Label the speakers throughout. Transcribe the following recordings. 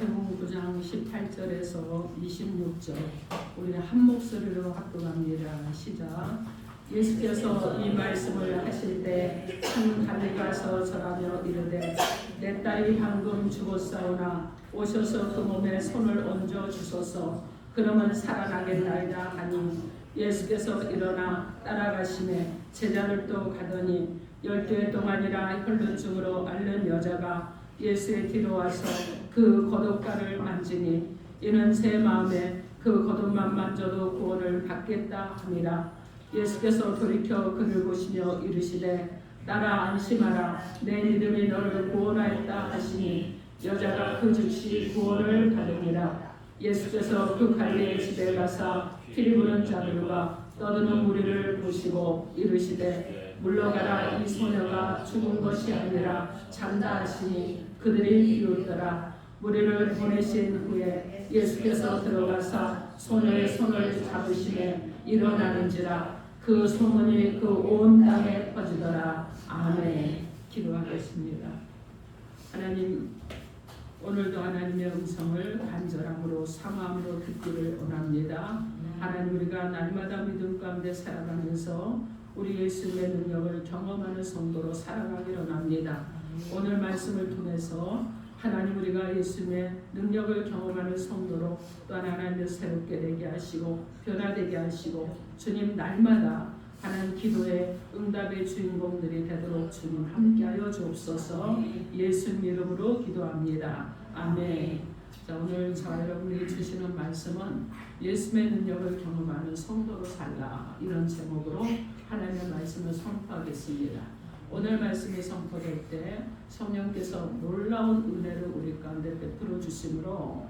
Speaker 1: 마태복음 9장 18절에서 26절 우리는 한 목소리로 합독합니다. 시작. 예수께서 이 말씀을 하실 때 한 갈리 가서 절하며 이르되 내 딸이 방금 죽었사오나 오셔서 그 몸에 손을 얹어 주소서 그러면 살아나겠나이다 하니 예수께서 일어나 따라가시매 제자를 또 가더니 12해 동안이라 혈루증으로 앓는 여자가 예수의 뒤로 와서 그 겉옷가를 만지니 이는 제 마음에 그 겉옷만 만져도 구원을 받겠다 함이라. 예수께서 돌이켜 그를 보시며 이르시되 딸아 안심하라 내 믿음이 너를 구원하였다 하시니 여자가 그 즉시 구원을 받으니라. 예수께서 그 갈릴리 집에 가사 피 부는 자들과 떠드는 무리를 보시고 이르시되 물러가라 이 소녀가 죽은 것이 아니라 잔다 하시니 그들이 비웃더라. 무리를 보내신 후에 예수께서 들어가사 소녀의 손을 잡으시매 일어나는지라. 그 소문이 그 온 땅에 퍼지더라. 아멘. 기도하겠습니다. 하나님, 오늘도 하나님의 음성을 간절함으로 사모함으로 듣기를 원합니다. 하나님, 우리가 날마다 믿음 가운데 살아가면서 우리 예수의 능력을 경험하는 성도로 살아가기를 원합니다. 오늘 말씀을 통해서 하나님, 우리가 예수의 능력을 경험하는 성도로 또한 하나님을 새롭게 되게 하시고 변화되게 하시고 주님 날마다 하나님 기도의 응답의 주인공들이 되도록 주님 함께하여 주옵소서. 예수님 이름으로 기도합니다. 아멘. 자, 오늘 저와 여러분이 주시는 말씀은 예수의 능력을 경험하는 성도로 살라, 이런 제목으로 하나님의 말씀을 선포하겠습니다. 오늘 말씀이 선포될 때 성령께서 놀라운 은혜를 우리 가운데 베풀어 주심으로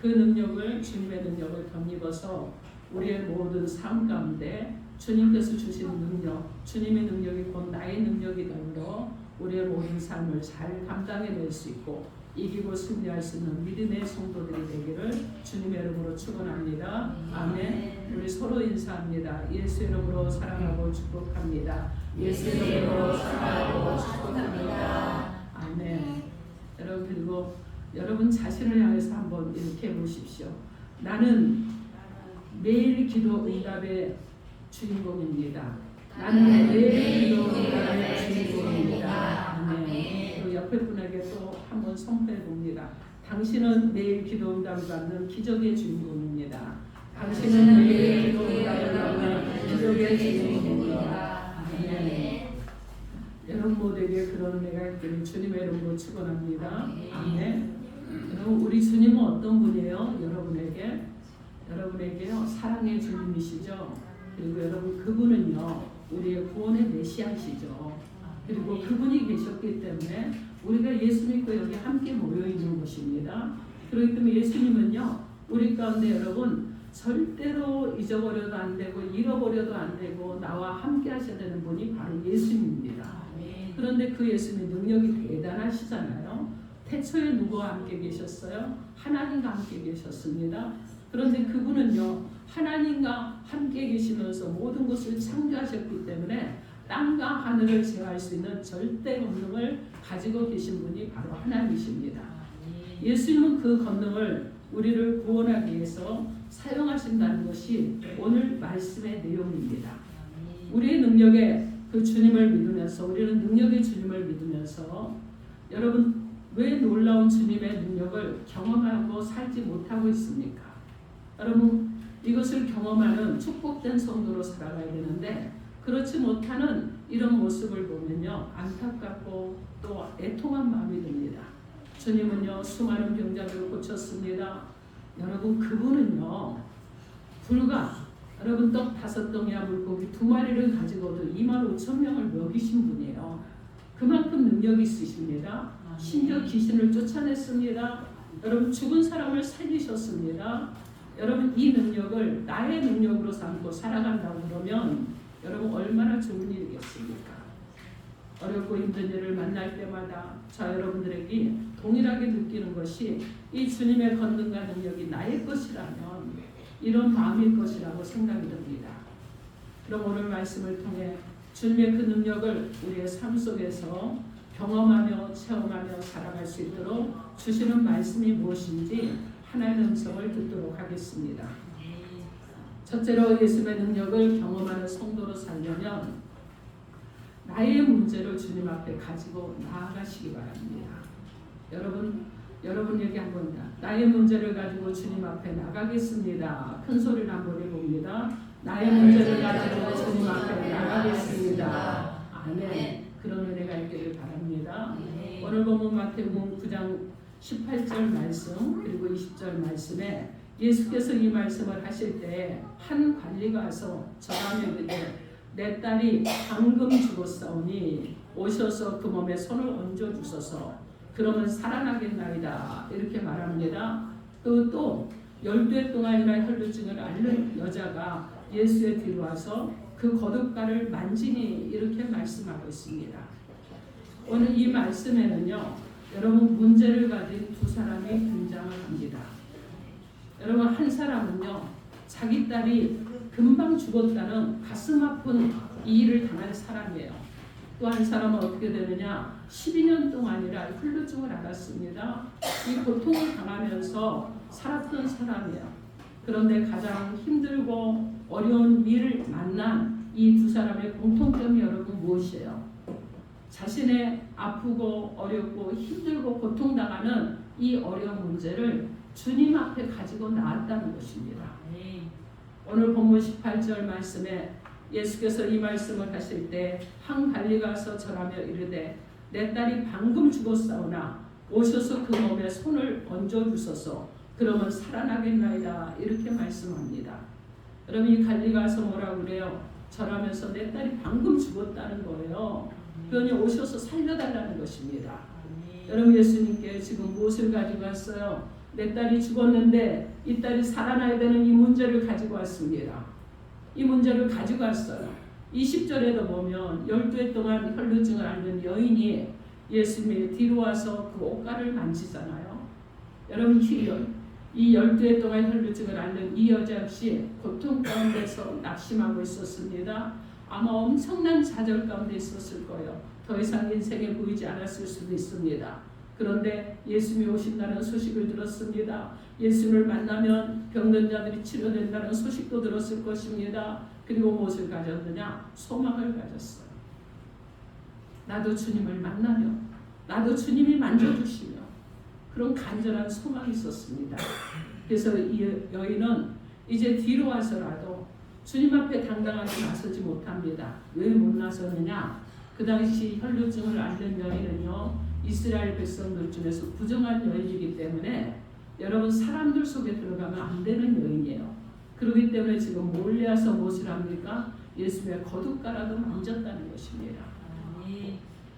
Speaker 1: 그 능력을, 주님의 능력을 덧입어서 우리의 모든 삶 가운데 주님께서 주신 능력, 주님의 능력이 곧 나의 능력이 되므로 우리의 모든 삶을 잘 감당해낼 수 있고 이기고 승리할 수 있는 믿음의 성도들이 되기를 주님의 이름으로 축원합니다. 아멘. 우리 서로 인사합니다. 예수 이름으로 사랑하고 축복합니다. 예수 이름으로 사랑하고 축복합니다. 아멘. 여러분, 그리고 여러분 자신을 향해서 한번 이렇게 해보십시오. 나는 매일 기도 응답의 주인공입니다. 나는 매일 기도 응답의 주인공입니다. 아멘. 옆에 분에게 또 한번 선포해 봅니다. 당신은 매일 기도 응답을 받는 기적의 주인공입니다. 당신은 매일 기도 응답을 받는 기적의 주인공입니다. 아멘. 여러분 모두에게 그런 은혜가 있기를 주님의 이름으로 축원합니다. 아멘. 여러분, 우리 주님은 어떤 분이에요? 여러분에게요 사랑의 주님이시죠. 그리고 여러분, 그분은요 우리의 구원의 메시아시죠. 그리고 그분이 계셨기 때문에 우리가 예수 믿고 여기 함께 모여 있는 것입니다. 그렇기 때문에 예수님은요 우리 가운데 여러분 절대로 잊어버려도 안 되고 잃어버려도 안 되고 나와 함께 하셔야 되는 분이 바로 예수님입니다. 그런데 그 예수님의 능력이 대단하시잖아요. 태초에 누구와 함께 계셨어요? 하나님과 함께 계셨습니다. 그런데 그분은요 하나님과 함께 계시면서 모든 것을 창조하셨기 때문에 땅과 하늘을 제어할 수 있는 절대 권능을 가지고 계신 분이 바로 하나님이십니다. 예수님은 그 권능을 우리를 구원하기 위해서 사용하신다는 것이 오늘 말씀의 내용입니다. 우리의 능력에 그 주님을 믿으면서, 우리는 능력의 주님을 믿으면서 여러분 왜 놀라운 주님의 능력을 경험하고 살지 못하고 있습니까? 여러분, 이것을 경험하는 축복된 성도로 살아가야 되는데 그렇지 못하는 이런 모습을 보면요 안타깝고 또 애통한 마음이 듭니다. 주님은요 수많은 병자들을 고쳤습니다. 여러분, 그분은요 불과 여러분 떡 5덩이와 물고기 2마리를 가지고도 25,000명을 먹이신 분이에요. 그만큼 능력이 있으십니다. 심지어 귀신을 쫓아냈습니다. 여러분, 죽은 사람을 살리셨습니다. 여러분, 이 능력을 나의 능력으로 삼고 살아간다고 그러면 여러분 얼마나 좋은 일이겠습니까? 어렵고 힘든 일을 만날 때마다 저 여러분들에게 동일하게 느끼는 것이 이 주님의 권능과 능력이 나의 것이라면 이런 마음일 것이라고 생각이 듭니다. 그럼 오늘 말씀을 통해 주님의 그 능력을 우리의 삶 속에서 경험하며 체험하며 살아갈 수 있도록 주시는 말씀이 무엇인지 하나님의 음성을 듣도록 하겠습니다. 첫째로 예수님의 능력을 경험하는 성도로 살려면 나의 문제를 주님 앞에 가지고 나아가시기 바랍니다. 여러분 얘기 한번 나의 문제를 가지고 주님 앞에 나가겠습니다. 큰 소리를 한번 해봅니다. 나의 문제를 가지고 주님 앞에 나가겠습니다. 아멘. 그런 은혜가 있기를 바랍니다. 오늘 본문 마태복음 9장 18절 말씀 그리고 20절 말씀에 예수께서 이 말씀을 하실 때 한 관리가 와서 저람에 이르되 내 딸이 방금 죽었사오니 오셔서 그 몸에 손을 얹어 주소서 그러면 살아나겠나이다 이렇게 말합니다. 또 12해 동안이나 혈루증을 앓는 여자가 예수의 뒤로 와서 그 거듭가를 만지니 이렇게 말씀하고 있습니다. 오늘 이 말씀에는요 여러분 문제를 가진 두 사람이 등장을 합니다. 여러분 한 사람은요 자기 딸이 금방 죽었다는 가슴 아픈 이 일을 당한 사람이에요. 또 한 사람은 어떻게 되느냐 12년 동안이라 혈루증을 앓았습니다. 이 고통을 당하면서 살았던 사람이에요. 그런데 가장 힘들고 어려운 일을 만난 이 두 사람의 공통점이 여러분 무엇이에요? 자신의 아프고 어렵고 힘들고 고통당하는 이 어려운 문제를 주님 앞에 가지고 나왔다는 것입니다. 오늘 본문 18절 말씀에 예수께서 이 말씀을 하실 때 한 관리가 와서 절하며 이르되 내 딸이 방금 죽었사오나 오셔서 그 몸에 손을 얹어 주소서 그러면 살아나겠나이다 이렇게 말씀합니다. 여러분 이 관리가 와서 뭐라고 그래요? 절하면서 내 딸이 방금 죽었다는 거예요. 그러니 오셔서 살려달라는 것입니다. 여러분 예수님께 지금 무엇을 가지고 왔어요? 내 딸이 죽었는데 이 딸이 살아나야 되는 이 문제를 가지고 왔습니다. 이 문제를 가지고 왔어요. 20절에도 보면 12해 동안 혈루증을 앓는 여인이 예수님의 뒤로 와서 그 옷가를 만지잖아요. 여러분 이 12해 동안 혈루증을 앓는 이 여자 역시 고통 가운데서 낙심하고 있었습니다. 아마 엄청난 좌절 가운데 있었을 거예요. 더 이상 인생에 보이지 않았을 수도 있습니다. 그런데 예수님이 오신다는 소식을 들었습니다. 예수님을 만나면 병든 자들이 치료된다는 소식도 들었을 것입니다. 그리고 무엇을 가졌느냐? 소망을 가졌어요. 나도 주님을 만나며 나도 주님이 만져주시며 그런 간절한 소망이 있었습니다. 그래서 이 여인은 이제 뒤로 와서라도 주님 앞에 당당하게 나서지 못합니다. 왜 못 나섰느냐? 그 당시 혈루증을 앓는 여인은요 이스라엘 백성들 중에서 부정한 여인이기 때문에 여러분 사람들 속에 들어가면 안 되는 여인이에요. 그렇기 때문에 지금 몰래 와서 무엇을 합니까? 예수님의 거듭가라도 만졌다는 것입니다.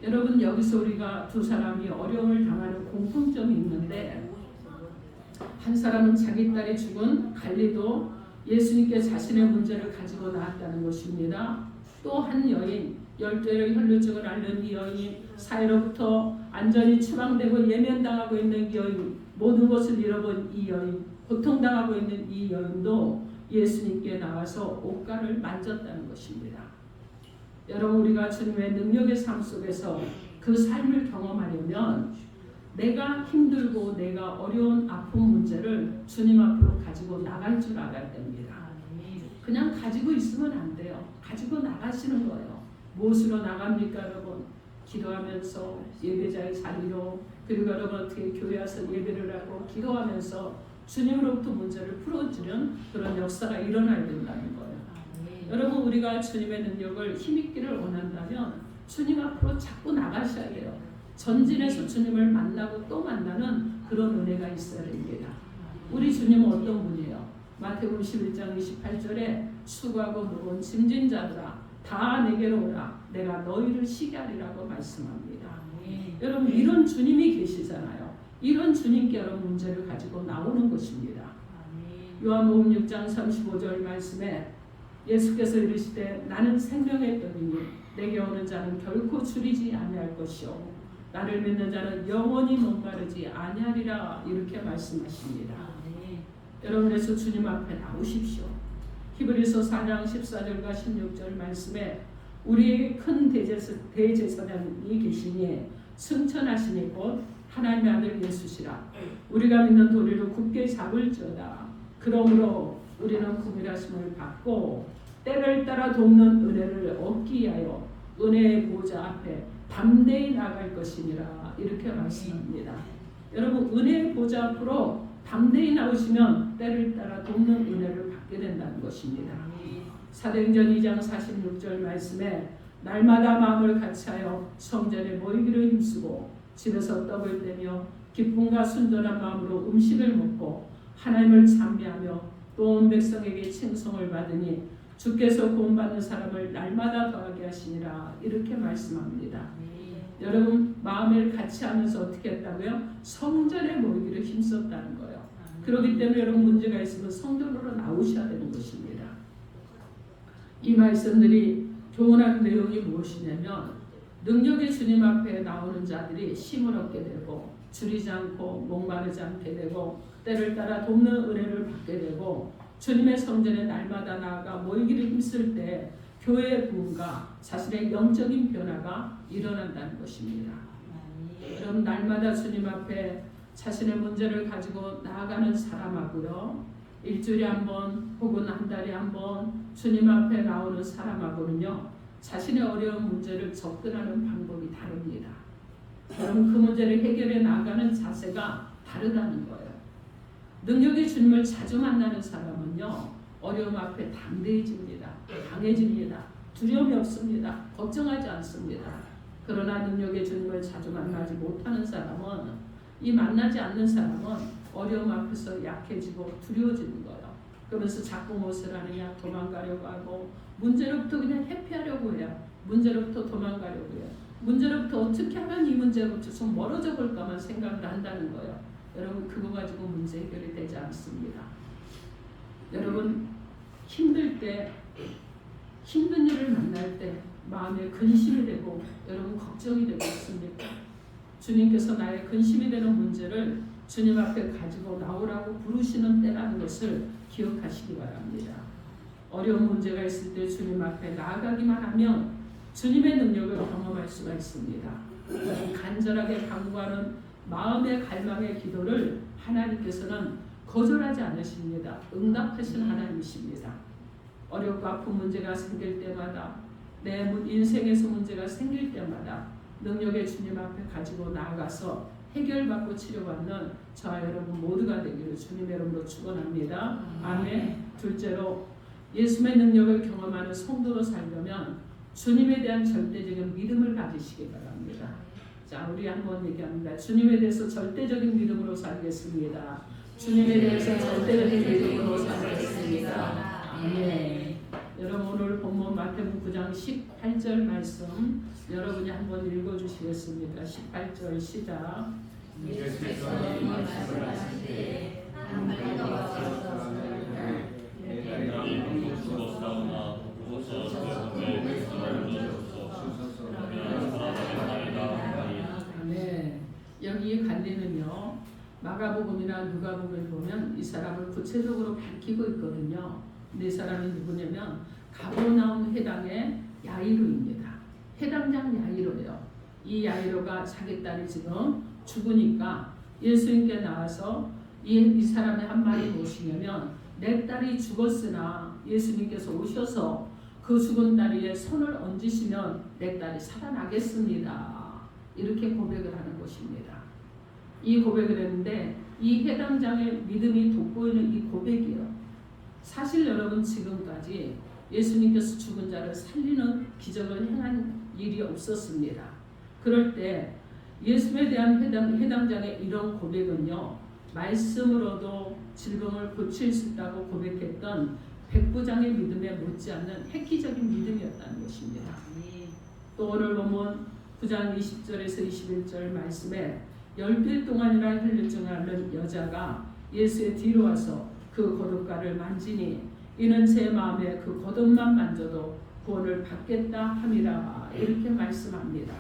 Speaker 1: 여러분 여기서 우리가 두 사람이 어려움을 당하는 공통점이 있는데 한 사람은 자기 딸이 죽은 갈리도 예수님께 자신의 문제를 가지고 나왔다는 것입니다. 또 한 여인 12해 혈루증을 앓는 이 여인 사회로부터 완전히 추방되고 예면당하고 있는 이 여인 모든 것을 잃어본 이 여인 고통당하고 있는 이 여인도 예수님께 나와서 옷가를 만졌다는 것입니다. 여러분 우리가 주님의 능력의 삶 속에서 그 삶을 경험하려면 내가 힘들고 내가 어려운 아픈 문제를 주님 앞으로 가지고 나갈 줄 알아야 됩니다. 그냥 가지고 있으면 안 돼요. 가지고 나가시는 거예요. 무엇으로 나갑니까 여러분? 기도하면서 예배자의 자리로 그리고 여러분 어떻게 교회 와서 예배를 하고 기도하면서 주님으로부터 문제를 풀어주는 그런 역사가 일어나야 된다는 거예요. 여러분 우리가 주님의 능력을 힘있기를 원한다면 주님 앞으로 자꾸 나가셔야 돼요. 전진해서 주님을 만나고 또 만나는 그런 은혜가 있어야 됩니다. 우리 주님은 어떤 분이에요? 마태복음 11장 28절에 수고하고 무거운 짐진 자들아 다 내게로 오라 내가 너희를 쉬게 하리라고 말씀합니다. 여러분 이런 주님이 계시잖아요. 이런 주님께 여러분 문제를 가지고 나오는 것입니다. 요한복음 6장 35절 말씀에 예수께서 이르시되 나는 생명의 떡이니 내게 오는 자는 결코 줄이지 아니할 것이요 나를 믿는 자는 영원히 목마르지 아니하리라 이렇게 말씀하십니다. 여러분께서 주님 앞에 나오십시오. 히브리서 4장 14절과 16절 말씀에 우리의 큰 대제사장이 계시니 승천하시니 곧 하나님의 아들 예수시라. 우리가 믿는 도리를 굳게 잡을지어다. 그러므로 우리는 구별하심을 받고 때를 따라 돕는 은혜를 얻기 위하여 은혜의 보좌 앞에 담대히 나갈 것이니라. 이렇게 말씀합니다. 여러분, 은혜의 보좌 앞으로 담대히 나오시면 때를 따라 돕는 은혜를 받게 된다는 것입니다. 사도행전 2장 46절 말씀에 날마다 마음을 같이하여 성전에 모이기를 힘쓰고 집에서 떡을 떼며 기쁨과 순전한 마음으로 음식을 먹고 하나님을 찬미하며 또 온 백성에게 칭송을 받으니 주께서 구원받는 사람을 날마다 더하게 하시니라. 이렇게 말씀합니다. 여러분, 마음을 같이 하면서 어떻게 했다고요? 성전에 모이기를 힘썼다는 거예요. 그렇기 때문에 여러분, 문제가 있으면 성전으로 나오셔야 되는 것입니다. 이 말씀들이 교훈하는 내용이 무엇이냐면 능력의 주님 앞에 나오는 자들이 힘을 얻게 되고 줄이지 않고 목마르지 않게 되고 때를 따라 돕는 은혜를 받게 되고 주님의 성전에 날마다 나아가 모이기를 힘쓸 때 교회의 부흥과 자신의 영적인 변화가 일어난다는 것입니다. 여러분, 날마다 주님 앞에 자신의 문제를 가지고 나아가는 사람하고요, 일주일에 한 번 혹은 한 달에 한 번 주님 앞에 나오는 사람하고는요, 자신의 어려운 문제를 접근하는 방법이 다릅니다. 여러분, 그 문제를 해결해 나가는 자세가 다르다는 거예요. 능력의 주님을 자주 만나는 사람은요, 어려움 앞에 담대해집니다. 강해집니다. 두려움이 없습니다. 걱정하지 않습니다. 그러나 능력의 주님을 자주 만나지 못하는 사람은, 이 만나지 않는 사람은 어려움 앞에서 약해지고 두려워지는 거예요. 그러면서 자꾸 무엇을 하느냐? 도망가려고 하고 문제로부터 그냥 회피하려고 해요. 문제로부터 도망가려고 해요. 문제로부터 어떻게 하면 이 문제로부터 좀 멀어져 볼까만 생각을 한다는 거예요. 여러분, 그거 가지고 문제 해결이 되지 않습니다. 여러분, 힘들 때, 힘든 일을 만날 때 마음에 근심이 되고 여러분 걱정이 되고 있습니까? 주님께서 나의 근심이 되는 문제를 주님 앞에 가지고 나오라고 부르시는 때라는 것을 기억하시기 바랍니다. 어려운 문제가 있을 때 주님 앞에 나아가기만 하면 주님의 능력을 경험할 수가 있습니다. 간절하게 간구하는 마음의 갈망의 기도를 하나님께서는 거절하지 않으십니다. 응답하신 하나님이십니다. 어렵고 아픈 문제가 생길 때마다, 내 인생에서 문제가 생길 때마다 능력의 주님 앞에 가지고 나아가서 해결받고 치료받는 저와 여러분 모두가 되기를 주님의 이름으로 축원합니다. 아멘. 둘째로, 예수의 능력을 경험하는 성도로 살려면 주님에 대한 절대적인 믿음을 가지시기 바랍니다. 자, 우리 한번 얘기합니다. 주님에 대해서 절대적인 믿음으로 살겠습니다. 주님에 대해서 절대적인 믿음으로 살겠습니다. 아멘. 여러분, 오늘 본문 마태복음 9장 18절 말씀 여러분이 한번 읽어주시겠습니다. 18절 시작.
Speaker 2: 예수께서 이 말씀을 하실 때 한 마리가 와서 내 딸이 한국 죽었사오나 도저히 내 백성을 주소서. 그러면 살아나리다.
Speaker 1: 네, 여기 갈리는요, 마가복음이나 누가복음을 보면 이 사람을 구체적으로 밝히고 있거든요. 근데 이 사람이 누구냐면 가버나움 해당의 야이로입니다. 해당장 야이로예요. 이 야이로가 자기 딸이 지금 죽으니까 예수님께 나와서 이 사람의 한 말이 무엇이냐면, 내 딸이 죽었으나 예수님께서 오셔서 그 죽은 딸 위에 손을 얹으시면 내 딸이 살아나겠습니다. 이렇게 고백을 하는 것입니다. 이 고백을 했는데 이 해당장의 믿음이 돋보이는 이 고백이요, 사실 여러분 지금까지 예수님께서 죽은 자를 살리는 기적을 행한 일이 없었습니다. 그럴 때 예수에 대한 해당장의 이런 고백은요, 말씀으로도 질병을 고칠 수 있다고 고백했던 백부장의 믿음에 못지않는 획기적인 믿음이었다는 것입니다. 또 오늘 보면 9장 20절에서 21절 말씀에 12일 동안이나 혈루증을 앓는 여자가 예수의 뒤로 와서 그 겉옷가를 만지니 이는 제 마음에 그 겉옷만 만져도 구원을 받겠다 함이라. 이렇게 말씀합니다.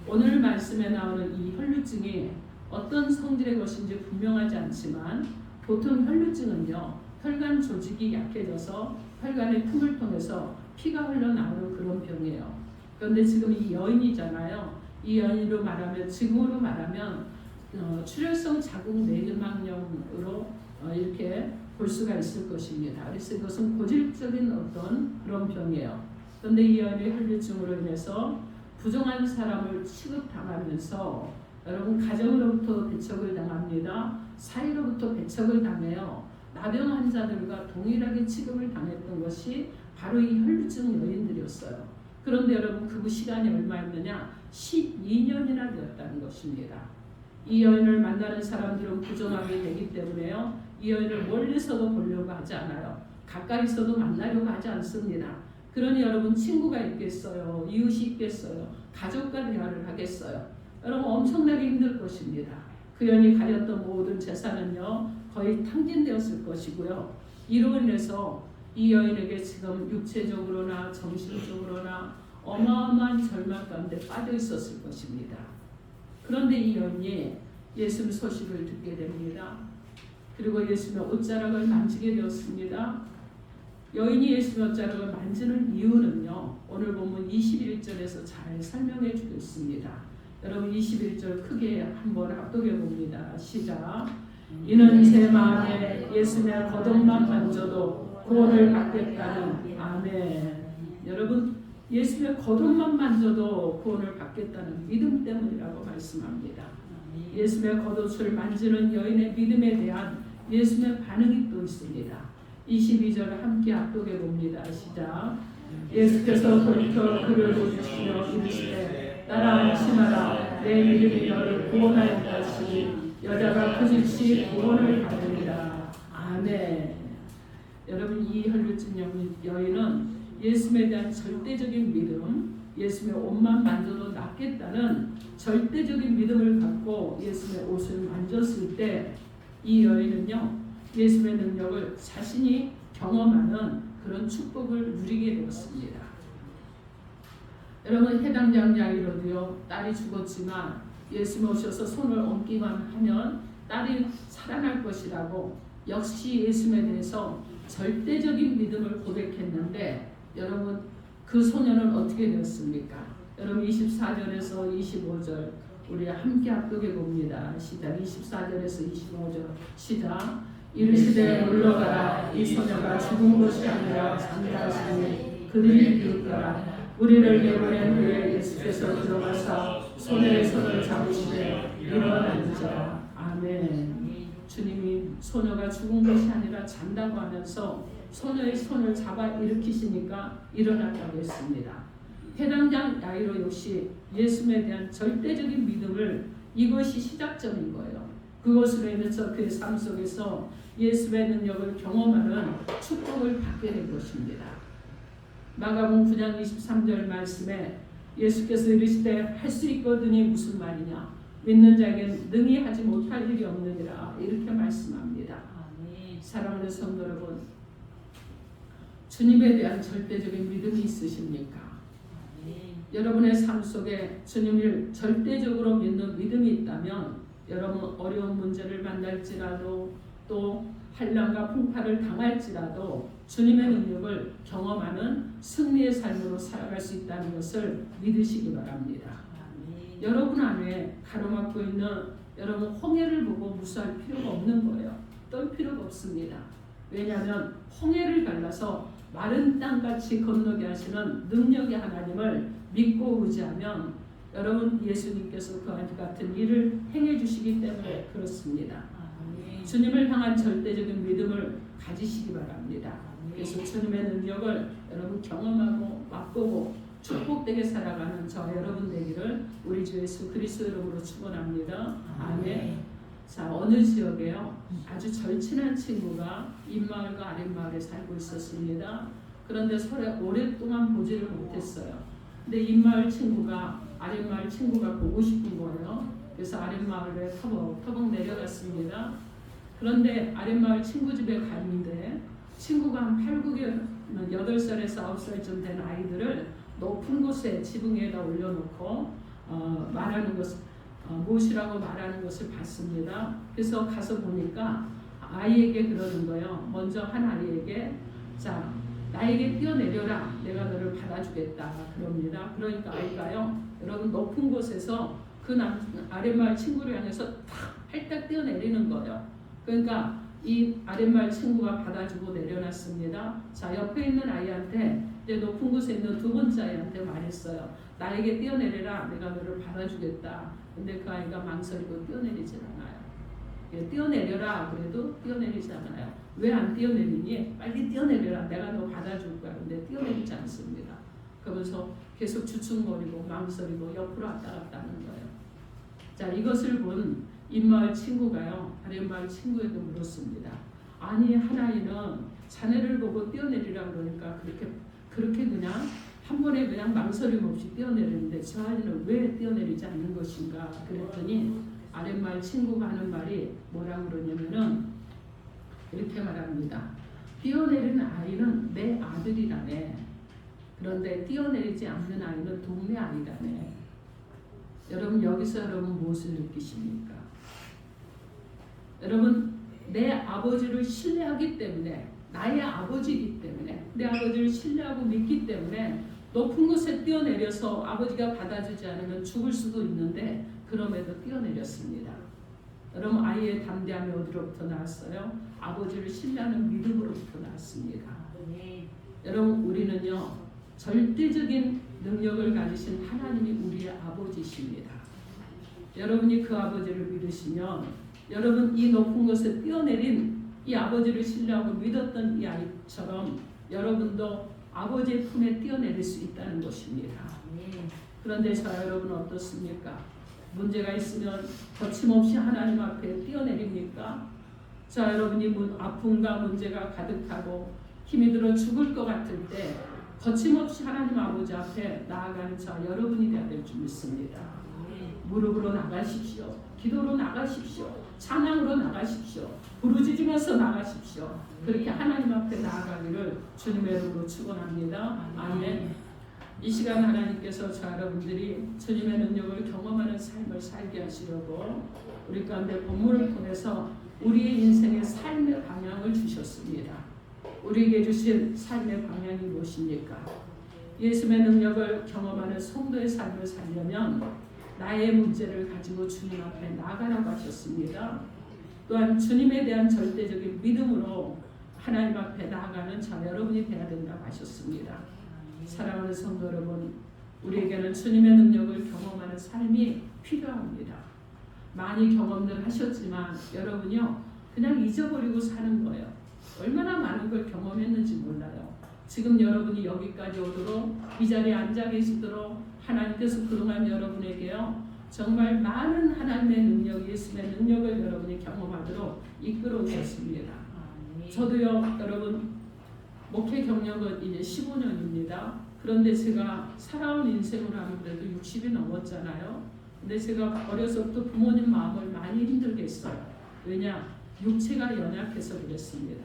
Speaker 1: 오늘 말씀에 나오는 이 혈루증이 어떤 성질의 것인지 분명하지 않지만, 보통 혈루증은요, 혈관 조직이 약해져서 혈관의 틈을 통해서 피가 흘러나오는 그런 병이에요. 그런데 지금 이 여인이잖아요. 이 여인으로 말하면, 지금으로 말하면 출혈성 자궁 내막염으로 이렇게 볼 수가 있을 것입니다. 그래서 이것은 고질적인 어떤 그런 병이에요. 그런데 이 여인의 혈류증으로 인해서 부정한 사람을 취급당하면서 여러분 가정으로부터 배척을 당합니다. 사회로부터 배척을 당해요. 나병 환자들과 동일하게 취급을 당했던 것이 바로 이 혈류증 여인들이었어요. 그런데 여러분 그 시간이 얼마였느냐? 12년이나 되었다는 것입니다. 이 여인을 만나는 사람들은 부정하게 되기 때문에요. 이 여인을 멀리서도 보려고 하지 않아요. 가까이서도 만나려고 하지 않습니다. 그러니 여러분 친구가 있겠어요? 이웃이 있겠어요? 가족과 대화를 하겠어요? 여러분 엄청나게 힘들 것입니다. 그 여인이 가졌던 모든 재산은요 거의 탕진되었을 것이고요. 이로 인해서 이 여인에게 지금 육체적으로나 정신적으로나 어마어마한 절망 가운데 빠져 있었을 것입니다. 그런데 이 여인이 예수님 소식을 듣게 됩니다. 그리고 예수님의 옷자락을 만지게 되었습니다. 여인이 예수님의 옷자락을 만지는 이유는요. 오늘 본문 21절에서 잘 설명해 주겠습니다. 여러분 21절 크게 한번 합독해 봅니다. 시작. 이는 제 마음에 예수님의 겉옷만 만져도 구원을 받겠다는 아멘. 여러분 예수님의 겉옷만 만져도 구원을 받겠다는 믿음 때문이라고 말씀합니다. 예수님의 겉옷을 만지는 여인의 믿음에 대한 예수님의 반응이 또 있습니다. 22절 함께 합독해 봅니다. 시작. 예수께서 돌이켜 그를 보시며 이르시되 따라 안심하라. 내 믿음이 너를 구원하였다 하시니 여자가 그 즉시 구원을 받으리라. 아멘. 여러분 이 혈류증 여인은 예수님에 대한 절대적인 믿음, 예수님의 옷만 만져도 낫겠다는 절대적인 믿음을 갖고 예수님의 옷을 만졌을 때 이 여인은요 예수님의 능력을 자신이 경험하는 그런 축복을 누리게 되었습니다. 여러분 해당장 야이로도요 딸이 죽었지만 예수님 오셔서 손을 얹기만 하면 딸이 살아날 것이라고 역시 예수님에 대해서 절대적인 믿음을 고백했는데 여러분 그 소녀는 어떻게 되었습니까? 여러분 24절에서 25절 우리 함께 합독해 봅니다. 시작. 24절에서 25절 시작. 이르시되 물러가라. 이 소녀가 죽은 것이 아니라 잠자하시니 그들이 비웃더라. 우리를 내보낸 후에 예수께서 들어가사 소녀의 손을 잡으시되 일어나는지라. 아멘. 주님이 소녀가 죽은 것이 아니라 잔다고 하면서 소녀의 손을 잡아 일으키시니까 일어났다고 했습니다. 해당장 야이로 역시 예수님에 대한 절대적인 믿음을 이것이 시작점인 거예요. 그것으로 인해서 그의 삶 속에서 예수의 능력을 경험하는 축복을 받게 된 것입니다. 마가복음 9장 23절 말씀에 예수께서 이르시되 할 수 있거든이 무슨 말이냐? 믿는 자에게는 능히 하지 못할 일이 없느니라 이렇게 말씀합니다. 사랑하는 성도 여러분, 주님에 대한 절대적인 믿음이 있으십니까? 여러분의 삶 속에 주님을 절대적으로 믿는 믿음이 있다면 여러분 어려운 문제를 만날지라도 또 환난과 풍파를 당할지라도 주님의 능력을 경험하는 승리의 삶으로 살아갈 수 있다는 것을 믿으시기 바랍니다. 여러분 안에 가로막고 있는 여러분 홍해를 보고 무수할 필요가 없는 거예요. 떨 필요가 없습니다. 왜냐하면 홍해를 갈라서 마른 땅같이 건너게 하시는 능력의 하나님을 믿고 의지하면 여러분 예수님께서 그 같은 일을 행해 주시기 때문에 그렇습니다. 주님을 향한 절대적인 믿음을 가지시기 바랍니다. 그래서 주님의 능력을 여러분 경험하고 맛보고 축복되게 살아가는 저 여러분 되기를 우리 주 예수 그리스도 이름으로 축원합니다. 아멘. 자, 어느 지역에요 아주 절친한 친구가 입마을과 아랫마을에 살고 있었습니다. 그런데 서로 오랫동안 보지를 못했어요. 근데 입마을 친구가 아랫마을 친구가 보고 싶은 거예요. 그래서 아랫마을에 터벅 내려갔습니다. 그런데 아랫마을 친구 집에 갔는데 친구가 한 8, 9개월, 8살에서 9살쯤 된 아이들을 높은 곳에 지붕 위에다 올려놓고 말하는 것을 무엇이라고 말하는 것을 봤습니다. 그래서 가서 보니까 아이에게 그러는 거예요. 먼저 한 아이에게 자 나에게 뛰어내려라. 내가 너를 받아주겠다. 그럽니다. 그러니까 아이가요. 여러분 높은 곳에서 그 아랫마을 친구를 향해서 탁 팔딱 뛰어내리는 거예요. 그러니까 이 아랫마을 친구가 받아주고 내려놨습니다. 자, 옆에 있는 아이한테 이제 높은 곳에 있는 두 번째 아이한테 말했어요. 나에게 뛰어내려라. 내가 너를 받아주겠다. 근데 그 아이가 망설이고 뛰어내리질 않아요. 뛰어내려라 그래도 뛰어내리지 않아요. 왜 안 뛰어내리니? 빨리 뛰어내려라. 내가 너 받아줄 거야. 근데 뛰어내리지 않습니다. 그러면서 계속 주춤거리고 망설이고 옆으로 왔다 갔다 하는 거예요. 자, 이것을 본 입마을 친구가요, 아랫마을 친구에게 물었습니다. 아니, 한 아이는 자네를 보고 뛰어내리라 그러니까 그렇게 그냥 한 번에 그냥 망설임 없이 뛰어내리는데 저 아이는 왜 뛰어내리지 않는 것인가? 그랬더니 아랫마을 친구가 하는 말이 뭐라고 그러냐면은 이렇게 말합니다. 뛰어내리는 아이는 내 아들이라네. 그런데 뛰어내리지 않는 아이는 동네 아이라네. 여러분, 여기서 여러분 무엇을 느끼십니까? 여러분, 내 아버지를 신뢰하기 때문에, 나의 아버지이기 때문에, 내 아버지를 신뢰하고 믿기 때문에 높은 곳에 뛰어내려서 아버지가 받아주지 않으면 죽을 수도 있는데 그럼에도 뛰어내렸습니다. 여러분, 아이의 담대함이 어디로부터 나왔어요? 아버지를 신뢰하는 믿음으로부터 나왔습니다. 여러분, 우리는요, 절대적인 능력을 가지신 하나님이 우리의 아버지십니다. 여러분이 그 아버지를 믿으시면 여러분 이 높은 곳에 뛰어내린 이 아버지를 신뢰하고 믿었던 이 아이처럼 여러분도 아버지의 품에 뛰어내릴 수 있다는 것입니다. 그런데 저 여러분 어떻습니까? 문제가 있으면 거침없이 하나님 앞에 뛰어내립니까? 자, 여러분이 아픔과 문제가 가득하고 힘이 들어 죽을 것 같을 때 거침없이 하나님 아버지 앞에 나아가는 자 여러분이 되어야 될 줄 믿습니다. 무릎으로 나가십시오. 기도로 나가십시오. 찬양으로 나가십시오. 부르짖으면서 나가십시오. 그렇게 하나님 앞에 나아가기를 주님의 이름으로 축원합니다. 아멘. 이 시간 하나님께서 저 여러분들이 주님의 능력을 경험하는 삶을 살게 하시려고 우리 가운데 본문을 통해서 우리의 인생의 삶의 방향을 주셨습니다. 우리에게 주신 삶의 방향이 무엇입니까? 예수의 능력을 경험하는 성도의 삶을 살려면 나의 문제를 가지고 주님 앞에 나가라고 하셨습니다. 또한 주님에 대한 절대적인 믿음으로 하나님 앞에 나아가는 자 여러분이 되어야 된다고 하셨습니다. 사랑하는 성도 여러분, 우리에게는 주님의 능력을 경험하는 삶이 필요합니다. 많이 경험들 하셨지만 여러분이요 그냥 잊어버리고 사는 거예요. 얼마나 많은 걸 경험했는지 몰라요. 지금 여러분이 여기까지 오도록 이 자리에 앉아 계시도록 하나님께서 그동안 여러분에게요 정말 많은 하나님의 능력, 예수의 능력을 여러분이 경험하도록 이끌어 오셨습니다. 저도요 여러분 목회 경력은 이제 15년입니다. 그런데 제가 살아온 인생으로 하면 그래도 60이 넘었잖아요. 근데 제가 어려서부터 부모님 마음을 많이 힘들게 했어요. 왜냐? 육체가 연약해서 그랬습니다.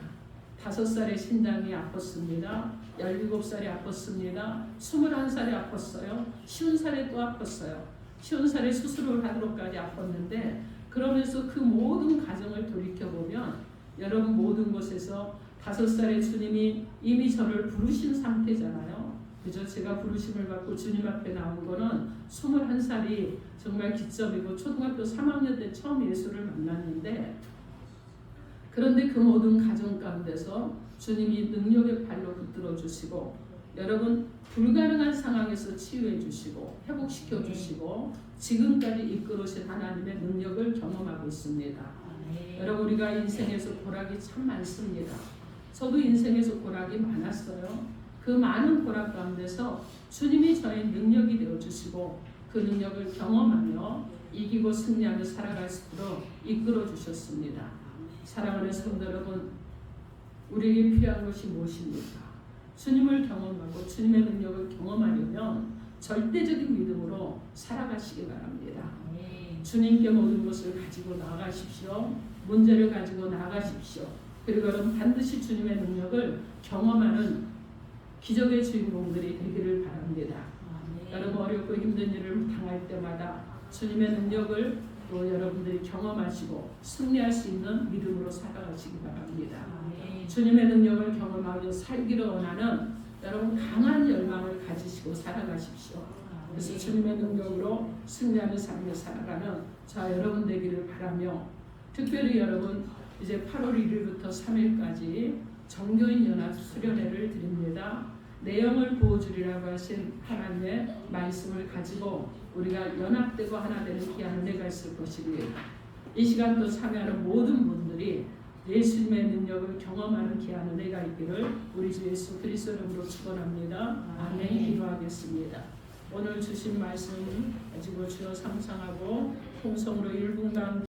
Speaker 1: 5살에 신장이 아팠습니다. 17살에 아팠습니다. 21살에 아팠어요. 50살에 또 아팠어요. 50살에 수술을 하도록까지 아팠는데 그러면서 그 모든 과정을 돌이켜보면 여러분 모든 곳에서 5살에 주님이 이미 저를 부르신 상태잖아요. 그죠? 제가 부르심을 받고 주님 앞에 나온 거는 21살이 정말 기점이고 초등학교 3학년 때 처음 예수를 만났는데 그런데 그 모든 과정 가운데서 주님이 능력의 발로 붙들어 주시고 여러분 불가능한 상황에서 치유해 주시고 회복시켜 주시고 지금까지 이끌어오신 하나님의 능력을 경험하고 있습니다. 여러분 우리가 인생에서 고락이 참 많습니다. 저도 인생에서 고락이 많았어요. 그 많은 고락 가운데서 주님이 저의 능력이 되어주시고 그 능력을 경험하며 이기고 승리하며 살아갈 수 있도록 이끌어 주셨습니다. 사랑하는 성도 여러분, 우리에게 필요한 것이 무엇입니까? 주님을 경험하고 주님의 능력을 경험하려면 절대적인 믿음으로 살아가시기 바랍니다. 주님께 모든 것을 가지고 나아가십시오. 문제를 가지고 나아가십시오. 그리고 여러분 반드시 주님의 능력을 경험하는 기적의 주인공들이 되기를 바랍니다. 여러분 어렵고 힘든 일을 당할 때마다 주님의 능력을 또 여러분들이 경험하시고 승리할 수 있는 믿음으로 살아가시기 바랍니다. 주님의 능력을 경험하며 살기를 원하는 여러분 강한 열망을 가지시고 살아가십시오. 그래서 주님의 능력으로 승리하는 삶을 살아가는 자 여러분 되기를 바라며, 특별히 여러분 이제 8월 1일부터 3일까지 정교인 연합 수련회를 드립니다. 내 영을 부어주리라고 하신 하나님의 말씀을 가지고 우리가 연합되고 하나 되는 귀한 은혜가 있을 것입니다. 이 시간 또 참여하는 모든 분들이 예수님의 능력을 경험하는 귀한 은혜가 있기를 우리 주 예수 그리스도 이름으로 축원합니다. 아멘. 기도하겠습니다. 오늘 주신 말씀 가지고 주여 상상하고 통성으로 1분간